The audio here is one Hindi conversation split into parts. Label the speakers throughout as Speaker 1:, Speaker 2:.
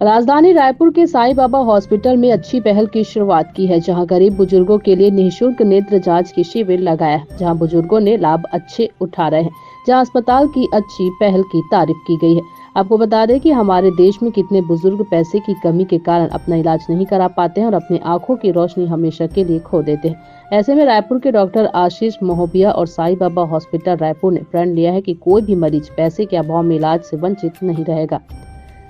Speaker 1: राजधानी रायपुर के साईं बाबा हॉस्पिटल में अच्छी पहल की शुरुआत की है, जहां गरीब बुजुर्गों के लिए निःशुल्क नेत्र जांच की शिविर लगाया है, जहां बुजुर्गों ने लाभ अच्छे उठा रहे हैं, जहां अस्पताल की अच्छी पहल की तारीफ की गई है। आपको बता दें कि हमारे देश में कितने बुजुर्ग पैसे की कमी के कारण अपना इलाज नहीं करा पाते हैं और अपनी आंखों की रोशनी हमेशा के लिए खो देते हैं। ऐसे में रायपुर के डॉक्टर आशीष महोबिया और साईं बाबा हॉस्पिटल रायपुर ने प्रण लिया है कि कोई भी मरीज पैसे के अभाव में इलाज से वंचित नहीं रहेगा।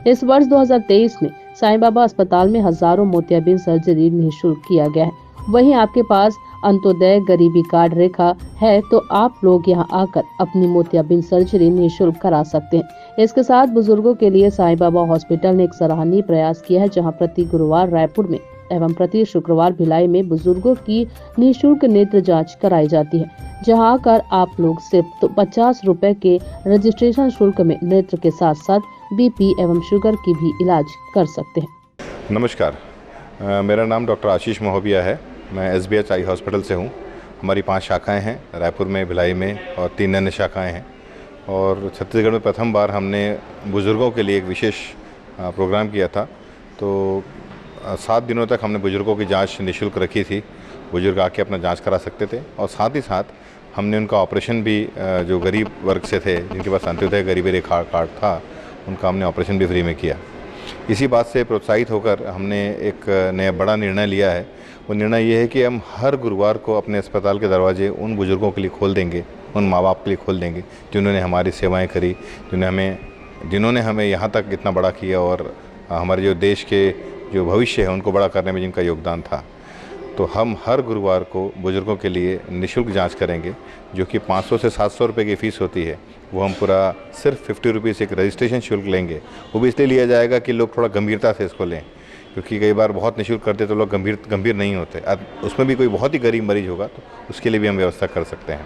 Speaker 1: इस वर्ष 2023 में साईं बाबा अस्पताल में हजारों मोतियाबिंद सर्जरी निःशुल्क किया गया है। वहीं आपके पास अंत्योदय गरीबी कार्ड रेखा है तो आप लोग यहां आकर अपनी मोतियाबिंद सर्जरी निःशुल्क करा सकते हैं। इसके साथ बुजुर्गों के लिए साईं बाबा हॉस्पिटल ने एक सराहनीय प्रयास किया है, जहां प्रति गुरुवार रायपुर में एवं प्रति शुक्रवार भिलाई में बुजुर्गों की निःशुल्क नेत्र जांच कराई जाती है, जहां आकर आप लोग सिर्फ 50 रुपए के रजिस्ट्रेशन शुल्क में नेत्र के साथ साथ बीपी एवं शुगर की भी इलाज कर सकते हैं।
Speaker 2: नमस्कार, मेरा नाम डॉक्टर आशीष महोबिया है। मैं SBH आई हॉस्पिटल से हूँ। हमारी 5 शाखाएं हैं, रायपुर में, भिलाई में और 3 अन्य शाखाएं हैं। और छत्तीसगढ़ में प्रथम बार हमने बुज़ुर्गों के लिए एक विशेष प्रोग्राम किया था। तो 7 दिनों तक हमने बुज़ुर्गों की जांच निःशुल्क रखी थी। बुज़ुर्ग आके अपना जांच करा सकते थे और साथ ही साथ हमने उनका ऑपरेशन भी, जो गरीब वर्ग से थे, जिनके पास अंत्योदय गरीबी रेखा कार्ड था, उनका हमने ऑपरेशन भी फ्री में किया। इसी बात से प्रोत्साहित होकर हमने एक नया बड़ा निर्णय लिया है। वो निर्णय ये है कि हम हर गुरुवार को अपने अस्पताल के दरवाजे उन बुज़ुर्गों के लिए खोल देंगे, उन माँ बाप के लिए खोल देंगे जिन्होंने हमारी सेवाएं करी, जिन्होंने हमें यहाँ तक इतना बड़ा किया और हमारे जो देश के जो भविष्य है उनको बड़ा करने में जिनका योगदान था। तो हम हर गुरुवार को बुज़ुर्गों के लिए निःशुल्क जाँच करेंगे, जो कि 500 से 700 रुपये की फ़ीस होती है। वो हम पूरा सिर्फ 50 रुपीज़ एक रजिस्ट्रेशन शुल्क लेंगे। वो भी इसलिए लिया जाएगा कि लोग थोड़ा गंभीरता से इसको लें, क्योंकि कई बार बहुत निःशुल्क करते तो लोग गंभीर नहीं होते। अब उसमें भी कोई बहुत ही गरीब मरीज होगा तो उसके लिए भी हम व्यवस्था कर सकते हैं।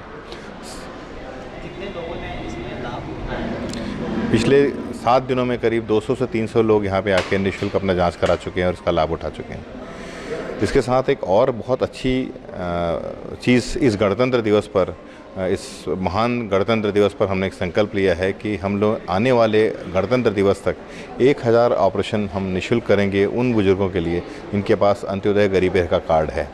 Speaker 2: पिछले 7 दिनों में करीब 200 से 300 लोग यहाँ पे आके निःशुल्क अपना जाँच करा चुके हैं और इसका लाभ उठा चुके हैं। इसके साथ एक और बहुत अच्छी चीज़ इस गणतंत्र दिवस पर, इस महान गणतंत्र दिवस पर हमने एक संकल्प लिया है कि हम लोग आने वाले गणतंत्र दिवस तक 1000 ऑपरेशन हम निःशुल्क करेंगे उन बुज़ुर्गों के लिए जिनके पास अंत्योदय गरीबी रेखा कार्ड है।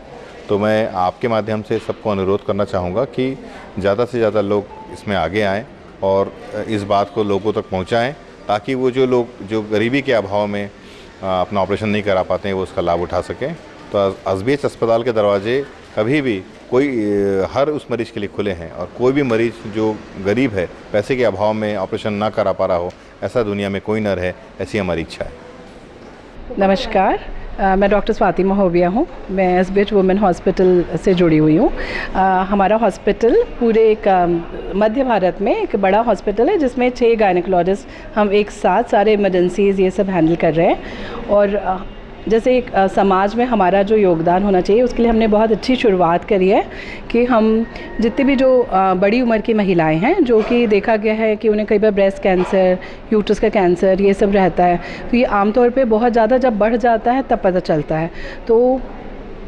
Speaker 2: तो मैं आपके माध्यम से सबको अनुरोध करना चाहूँगा कि ज़्यादा से ज़्यादा लोग इसमें आगे आएँ और इस बात को लोगों तक पहुँचाएँ, ताकि वो जो लोग जो गरीबी के अभाव में अपना ऑपरेशन नहीं करा पाते हैं वो उसका लाभ उठा सकें। तो SBH अस्पताल के दरवाजे कभी भी हर उस मरीज़ के लिए खुले हैं और कोई भी मरीज़ जो गरीब है, पैसे के अभाव में ऑपरेशन ना करा पा रहा हो, ऐसा दुनिया में कोई न रहे, ऐसी हमारी इच्छा है।
Speaker 3: नमस्कार, मैं डॉक्टर स्वाति महोबिया हूँ। मैं SBH वुमेन हॉस्पिटल से जुड़ी हुई हूँ। हमारा हॉस्पिटल पूरे एक मध्य भारत में एक बड़ा हॉस्पिटल है, जिसमें 6 गायनेकोलॉजिस्ट हम एक साथ सारे इमरजेंसीज़ ये सब हैंडल कर रहे हैं। और जैसे एक समाज में हमारा जो योगदान होना चाहिए, उसके लिए हमने बहुत अच्छी शुरुआत करी है कि हम जितनी भी जो बड़ी उम्र की महिलाएं हैं, जो कि देखा गया है कि उन्हें कई बार ब्रेस्ट कैंसर, यूट्रस का कैंसर, ये सब रहता है, तो ये आमतौर पे बहुत ज़्यादा जब बढ़ जाता है तब पता चलता है। तो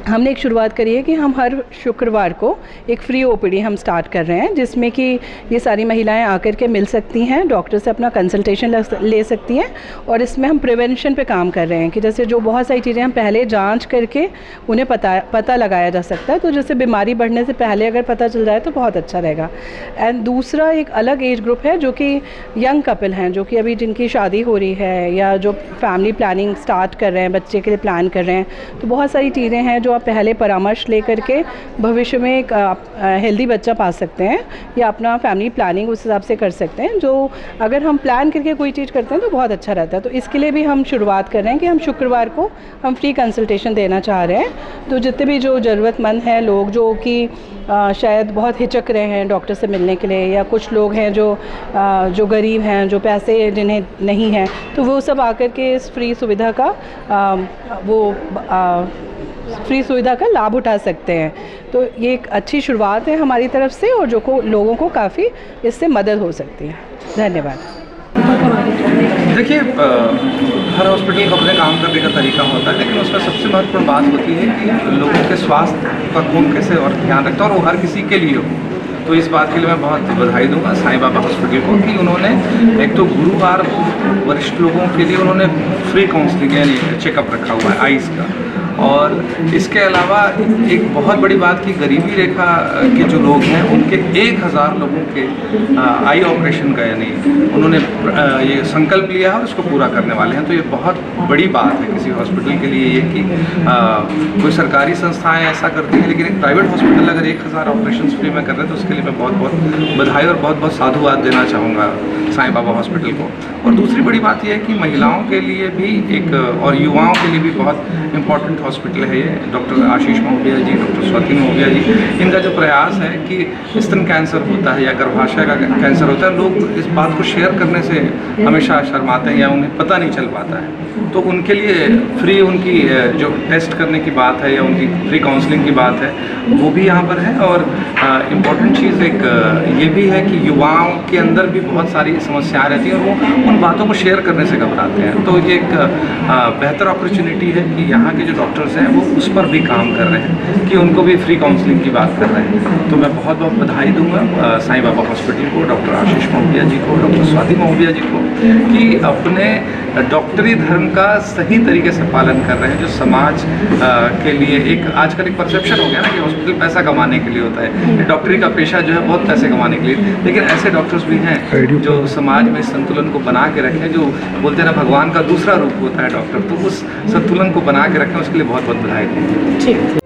Speaker 3: हमने एक शुरुआत करी है कि हम हर शुक्रवार को एक फ्री OPD हम स्टार्ट कर रहे हैं, जिसमें कि ये सारी महिलाएं आकर के मिल सकती हैं, डॉक्टर से अपना कंसल्टेशन ले सकती हैं। और इसमें हम प्रिवेंशन पे काम कर रहे हैं कि जैसे जो बहुत सारी चीज़ें हम पहले जांच करके उन्हें पता लगाया जा सकता है। तो जैसे बीमारी बढ़ने से पहले अगर पता चल जाए तो बहुत अच्छा रहेगा। एंड दूसरा एक अलग एज ग्रुप है, जो कि यंग कपल हैं, जो कि अभी जिनकी शादी हो रही है या जो फैमिली प्लानिंग स्टार्ट कर रहे हैं, बच्चे के लिए प्लान कर रहे हैं। तो बहुत सारी चीज़ें हैं जो आप पहले परामर्श लेकर के भविष्य में एक हेल्दी बच्चा पा सकते हैं या अपना फैमिली प्लानिंग उस हिसाब से कर सकते हैं। जो अगर हम प्लान करके कोई चीज़ करते हैं तो बहुत अच्छा रहता है। तो इसके लिए भी हम शुरुआत कर रहे हैं कि हम शुक्रवार को हम फ्री कंसल्टेशन देना चाह रहे हैं। तो जितने भी जो ज़रूरतमंद हैं लोग, जो कि शायद बहुत हिचक रहे हैं डॉक्टर से मिलने के लिए, या कुछ लोग हैं जो गरीब हैं, जो पैसे जिन्हें नहीं हैं, तो वो सब आकर के इस फ्री सुविधा का लाभ उठा सकते हैं। तो ये एक अच्छी शुरुआत है हमारी तरफ से, और लोगों को काफ़ी इससे मदद हो सकती है। धन्यवाद।
Speaker 4: देखिए, हर हॉस्पिटल का अपने काम करने का तरीका होता है, लेकिन उसमें सबसे महत्वपूर्ण बात होती है कि लोगों के स्वास्थ्य का खून कैसे और ध्यान रखता है, और वो हर किसी के लिए हो। तो इस बात के लिए मैं बहुत बधाई दूंगा साईं बाबा हॉस्पिटल को कि उन्होंने एक तो गुरुवार को वरिष्ठ लोगों के लिए उन्होंने फ्री काउंसलिंग यानी चेकअप रखा हुआ है आइज़ का, और इसके अलावा एक बहुत बड़ी बात कि गरीबी रेखा के जो लोग हैं उनके 1000 लोगों के आई ऑपरेशन का यानी उन्होंने ये संकल्प लिया है और उसको पूरा करने वाले हैं। तो ये बहुत बड़ी बात है किसी हॉस्पिटल के लिए ये कि कोई सरकारी संस्थाएं ऐसा करती हैं, लेकिन एक प्राइवेट हॉस्पिटल अगर 1000 ऑपरेशन फ्री में कर रहे हैं तो उसके लिए मैं बहुत बहुत बधाई और बहुत बहुत साधुवाद देना चाहूँगा साईं बाबा हॉस्पिटल को। और दूसरी बड़ी बात यह है कि महिलाओं के लिए भी एक और युवाओं के लिए भी बहुत इम्पॉर्टेंट हॉस्पिटल है ये। डॉक्टर आशीष महोबिया जी, डॉक्टर स्वाति महोबिया जी, इनका जो प्रयास है कि स्तन कैंसर होता है या गर्भाशय का कैंसर होता है, लोग इस बात को शेयर करने से हमेशा शर्माते हैं या उन्हें पता नहीं चल पाता है, तो उनके लिए फ्री उनकी जो टेस्ट करने की बात है या उनकी फ्री काउंसलिंग की बात है वो भी यहाँ पर है। और इम्पॉर्टेंट चीज़ एक ये भी है कि युवाओं के अंदर भी बहुत सारी समस्याएं रहती हैं और वो उन बातों को शेयर करने से घबराते हैं। तो ये एक बेहतर अपॉर्चुनिटी है कि यहाँ के जो डॉक्टर्स हैं वो उस पर भी काम कर रहे हैं कि उनको भी फ्री काउंसलिंग की बात कर रहे हैं। तो मैं बहुत बहुत बधाई दूंगा साईं बाबा हॉस्पिटल को, डॉक्टर आशीष महोबिया जी को, डॉक्टर स्वाति महोबिया जी को कि अपने डॉक्टरी धर्म का सही तरीके से पालन कर रहे हैं, जो समाज के लिए एक आजकल एक परसेप्शन हो गया ना कि हॉस्पिटल पैसा कमाने के लिए होता है, डॉक्टरी का पेशा जो है बहुत पैसे कमाने के लिए, लेकिन ऐसे डॉक्टर्स भी हैं जो समाज में संतुलन को बना के रखें, जो बोलते हैं ना भगवान का दूसरा रूप होता है डॉक्टर, तो उस संतुलन को बना के रखें, उसके लिए बहुत बहुत बधाई।
Speaker 3: ठीक।